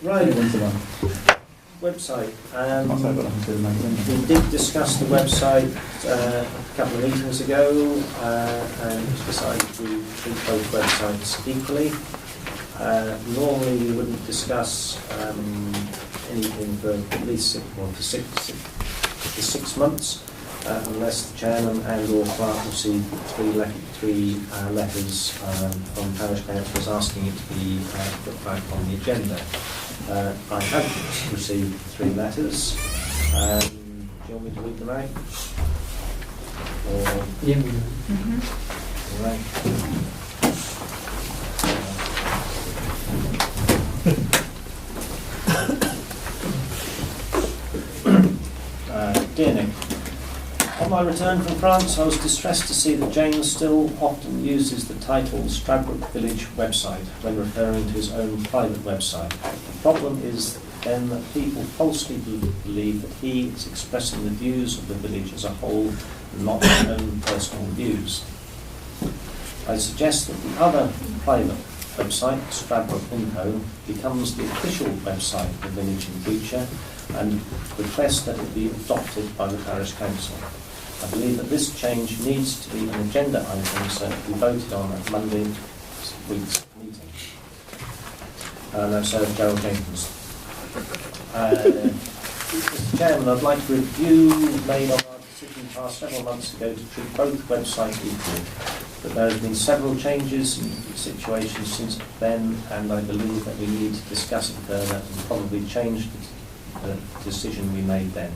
Right. Website. We did discuss the website a couple of meetings ago and decided to treat both websites equally. Normally we wouldn't discuss anything for at least 6 months unless the chairman and or clerk received three letters from Parish Councillors asking it to be put back on the agenda. I have received 3 letters. Do you want me to read them out? Or Yeah, we do. right. Dear Nick, on my return from France, I was distressed to see that James still often uses the title Stradbroke Village website when referring to his own private website. The problem is then that people falsely believe that he is expressing the views of the village as a whole and not his own personal views. I suggest that the other private website, Stradbroke Info, becomes the official website of the village in future and request that it be adopted by the Parish Council. I believe that this change needs to be an agenda item so it can be voted on at Monday week's meeting. That's Gerald Jenkins. Mr. Chairman, I'd like to review made on our decision passed several months ago to treat both websites equally. But there have been several changes in situations since then, and I believe that we need to discuss it further and probably change the decision we made then.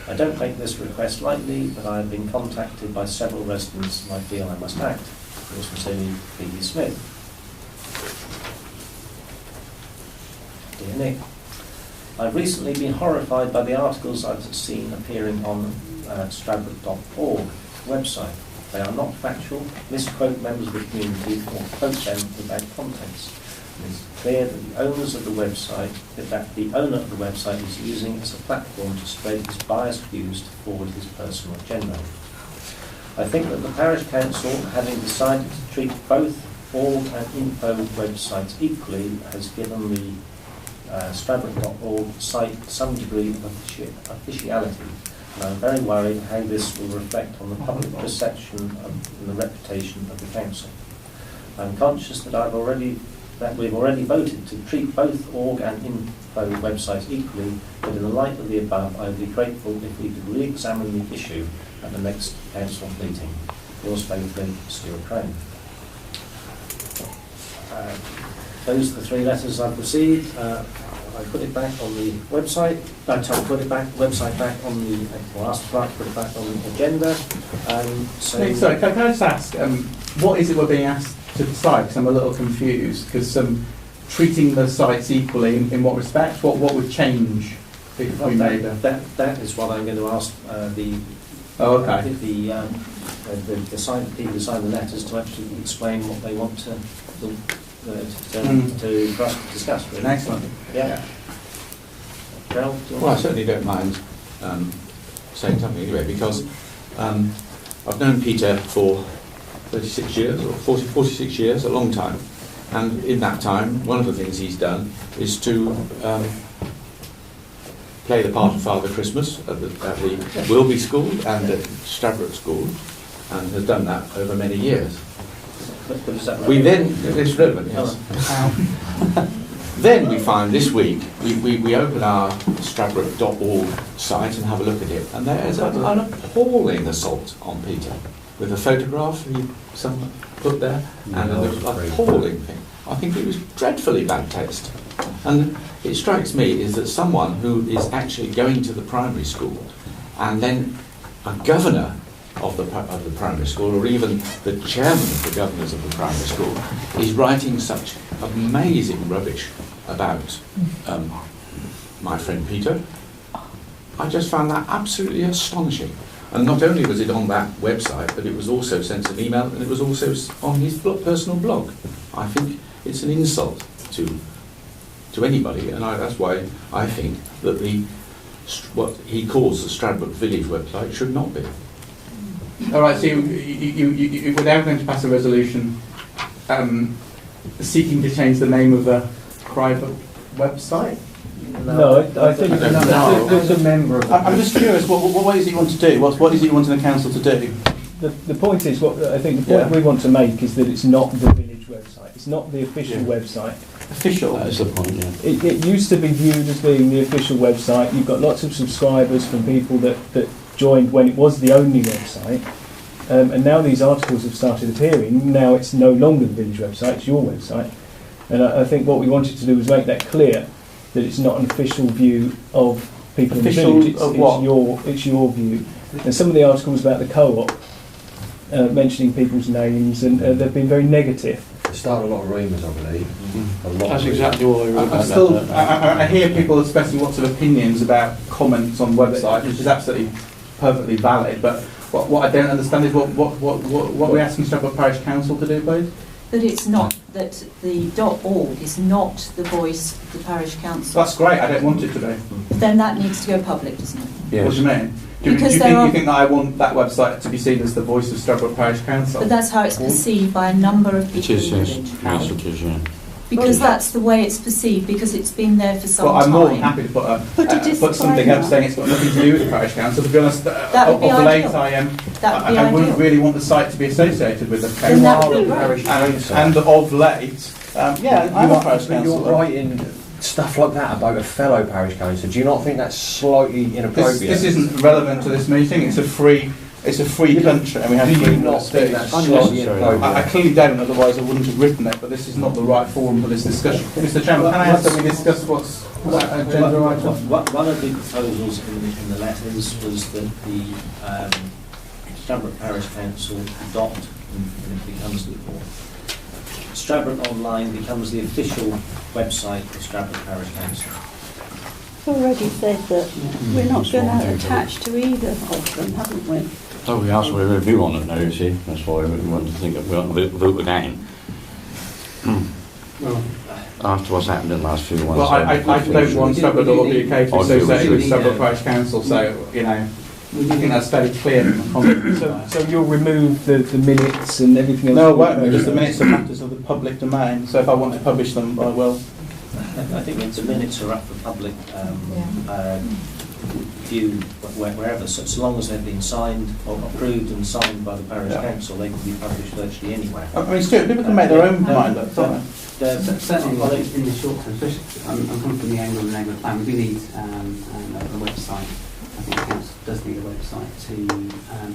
I don't make this request lightly, but I have been contacted by several residents and I feel I must act. Yours sincerely, B.B. Smith. Dear Nick, I've recently been horrified by the articles I've seen appearing on Stradbroke.org website. They are not factual, misquote members of the community or quote them without context. It is clear that the owners of the website, that the owner of the website is using it as a platform to spread his biased views to forward his personal agenda. I think that the Parish Council, having decided to treat both org and info websites equally, has given the Stradbroke.org site some degree of officiality. And I'm very worried how this will reflect on the public perception and the reputation of the council. I'm conscious that we've already voted to treat both org and info websites equally, but in the light of the above, I would be grateful if we could re-examine the issue at the next council meeting. Yours faithfully, Stuart Crane. Those are the 3 letters I've received. I put it back on the website. Put it back on the. Well, asked the clerk to put it back on the agenda. Sorry, can I just ask, what is it we're being asked to decide? Because I'm a little confused. Because treating the sites equally in what respect? What would change if we made that is what I'm going to ask the. Oh, okay. The people who sign the letters to actually explain what they want to for us to discuss. Really. Excellent. Yeah. Well, I certainly don't mind saying something anyway, because I've known Peter for 36 years, or 46 years, a long time. And in that time, one of the things he's done is to play the part of Father Christmas at the Wilby School and at Stradbroke School, and has done that over many years. We then, it's relevant, yes. Then we find this week, we open our Stradbroke.org site and have a look at it, and there's an appalling assault on Peter, with a photograph someone put there, and an appalling thing. I think it was dreadfully bad taste. And it strikes me is that someone who is actually going to the primary school, and then a governor of the primary school, or even the chairman of the governors of the primary school, is writing such amazing rubbish about my friend Peter. I just found that absolutely astonishing. And not only was it on that website, but it was also sent an email, and it was also on his personal blog. I think it's an insult to anybody, and that's why I think that what he calls the Stradbroke Village website should not be. All right, so you we're now going to pass a resolution seeking to change the name of the private website? No, I think there's a member of I'm just curious, what is it you want to do? What is it you want the council to do? The point is, I think the point we want to make is that it's not the village website. It's not the official website. Official? That is the point, yeah. It used to be viewed as being the official website. You've got lots of subscribers from people that joined when it was the only website. And now these articles have started appearing. Now it's no longer the village website, it's your website. And I think what we wanted to do was make that clear, that it's not an official view of people in the village. It's your view. And some of the articles about the co-op, mentioning people's names, and they've been very negative. Start a lot of rumours, I believe. That's exactly what I wrote about. I hear people expressing lots of opinions about comments on websites, which is absolutely perfectly valid, but what I don't understand is what we're asking Stradbroke Parish Council to do, please? That it's not, that the .org is not the voice of the Parish Council. That's great, I don't want it to be. Then that needs to go public, doesn't it? Yes. What do you mean? Do you think that I want that website to be seen as the voice of Stradbroke Parish Council? But that's how it's perceived by a number of people in the village. Yes, it is, yeah. Because that's the way it's perceived, because it's been there for some time. Well, I'm more than happy to put something up saying it's got nothing to do with the Parish Council. To be honest, That would be of late ideal. I wouldn't really want the site to be associated with the Then that would be Parish right. Council. And of late, I'm a Parish Council. You're writing stuff like that about a fellow parish council. Do you not think that's slightly inappropriate? This isn't relevant to this meeting. It's a free country, and we have Do free you not think that's slightly inappropriate? I clearly don't, otherwise I wouldn't have written it, but this is not the right forum for this discussion. Mr. Chairman, can I ask that we discuss what's agenda item? One of the proposals in the letters was that the Stradbroke Parish Council adopt, and it becomes the Stradbroke Online becomes the official website of Stradbroke Parish Council. Already said that we're not going to attach to either of them, haven't we? Oh, we asked for a review on it now, you see. That's why we wanted to think that we want to vote again. After what's happened in the last few months. Well, I don't want Stradbroke UK to associate with Stradbroke Parish Council, so, you know, I think that's fairly clear from the comment. So you'll remove the minutes and everything else? No, it won't. Just the minutes are matters of the public domain, so if I want to publish them, I will. I think the minutes are up for public view wherever, so long as they've been signed or approved and signed by the Parish Council, they can be published virtually anywhere. I mean, Stuart, people can make their own mind up, can't they? Certainly in the short term, especially, I'm coming from the angle of the neighbourhood plan, we do need a website. I think the council does need a website to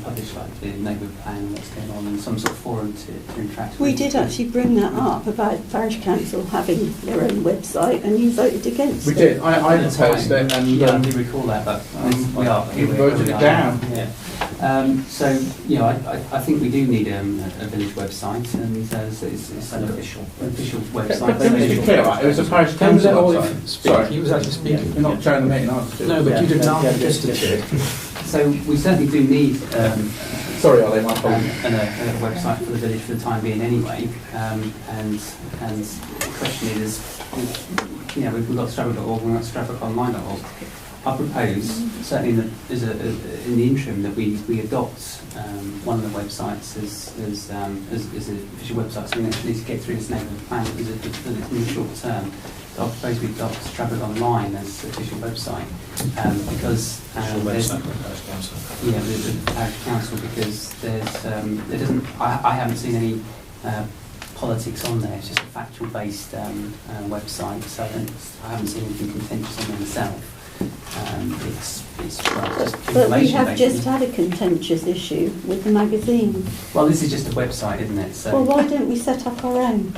publish like the neighbourhood plan and what's going on, and some sort of forum to interact with. We did actually bring that up about Parish Council having their own website, and you voted against it. We did. I proposed it, and yeah, I do recall that, but we are you voted it down. Yeah. So you know, I think we do need a village website, and it's an official website. But let me be clear, right? It was a Parish Council website. Sorry, he was actually speaking. You're not chairing the meeting, are you? No, but you didn't answer just to check. So we certainly do need sorry, Ollie, my fault. A website for the village for the time being anyway. And the question is, you know, we've got Stradbroke.org, we've got Stradbrokeonline.org. I propose, certainly in the interim, that we adopt one of the websites as an official website. So we actually need to get through this neighbourhood plan in the short term. So I propose we adopt Stradbroke Online as the official website because the Parish Council, because I haven't seen any politics on there. It's just a factual based website. So I haven't seen anything contentious on there myself. It's just but we have basically. just had a contentious issue with the magazine. Well, this is just a website, isn't it? So, well, why don't we set up our own?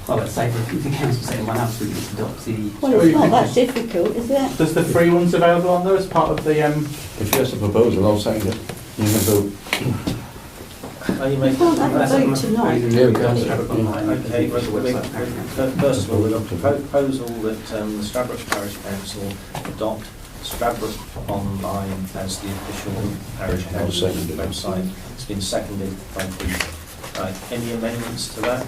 Well, let's say if the council say one else, we can just adopt the... Well, it's not that difficult, is it? Does the free ones available on there as part of the... If there's a proposal, I'll second it. You can vote. Are you We can't have a vote tonight. Yeah, we can. Okay, first of all, we've got a proposal that the Stradbroke Parish Council adopt Stradbroke Online as the official Parish Council website. It's been seconded by Peter. Right, any amendments to that?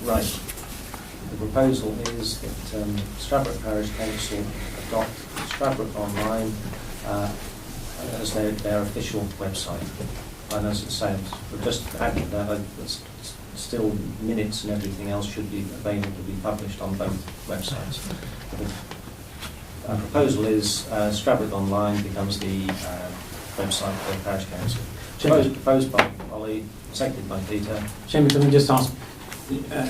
Right. The proposal is that Stradbroke Parish Council adopt Stradbroke Online as their official website. And as it sounds, just add that, still minutes and everything else should be available to be published on both websites. Our proposal is Stradbroke Online becomes the website for the Parish Council. Proposed by Ollie, seconded by Peter. Chairman, can I just ask,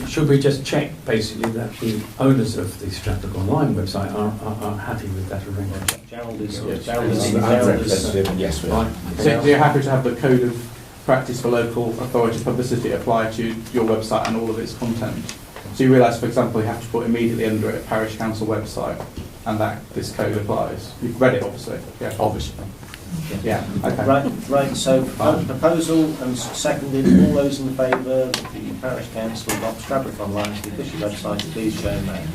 should we just check basically that the owners of the Stradbroke Online website are happy with that arrangement? Gerald is. Yes, we Right. are. So you're happy to have the code of practice for local authority publicity apply to your website and all of its content? So you realise, for example, you have to put immediately under it a parish council website, and that this code applies. You've read it, obviously. Yeah, Obviously. Yeah. Okay. Right. So proposal and seconded. All those in favour that the Parish Council adopt Stradbroke Online as the official website, please show your name.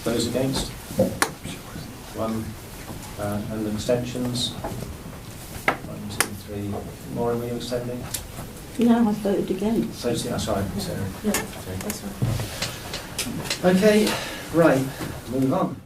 Those against? One. And abstentions? 1, 2, 3. Maureen, were you extending? No, I voted against. So, sorry, Sarah. Yeah, that's right. Okay, right, move on.